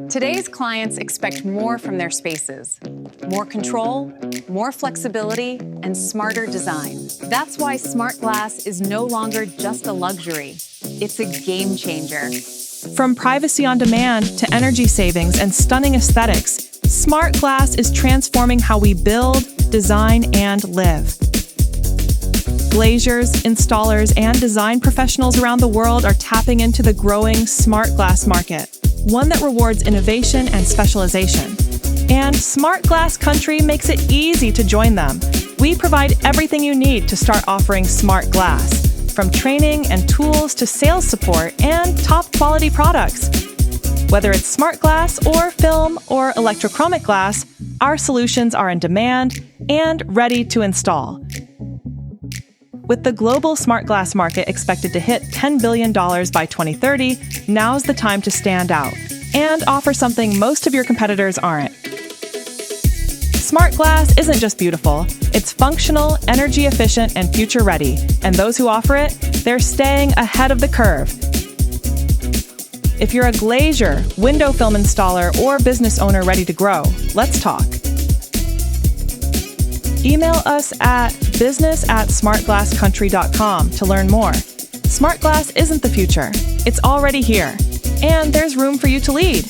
Today's clients expect more from their spaces. More control, more flexibility, and smarter design. That's why smart glass is no longer just a luxury. It's a game changer. From privacy on demand to energy savings and stunning aesthetics, smart glass is transforming how we build, design, and live. Glaziers, installers, and design professionals around the world are tapping into the growing smart glass market, one that rewards innovation and specialization. And Smart Glass Country makes it easy to join them. We provide everything you need to start offering smart glass, from training and tools to sales support and top quality products. Whether it's smart glass or film or electrochromic glass, our solutions are in demand and ready to install. With the global smart glass market expected to hit $10 billion by 2030, now's the time to stand out and offer something most of your competitors aren't. Smart glass isn't just beautiful, it's functional, energy efficient, and future ready. And those who offer it, they're staying ahead of the curve. If you're a glazier, window film installer, or business owner ready to grow, let's talk. Email us at business@smartglasscountry.com to learn more. Smart glass isn't the future, it's already here, and there's room for you to lead.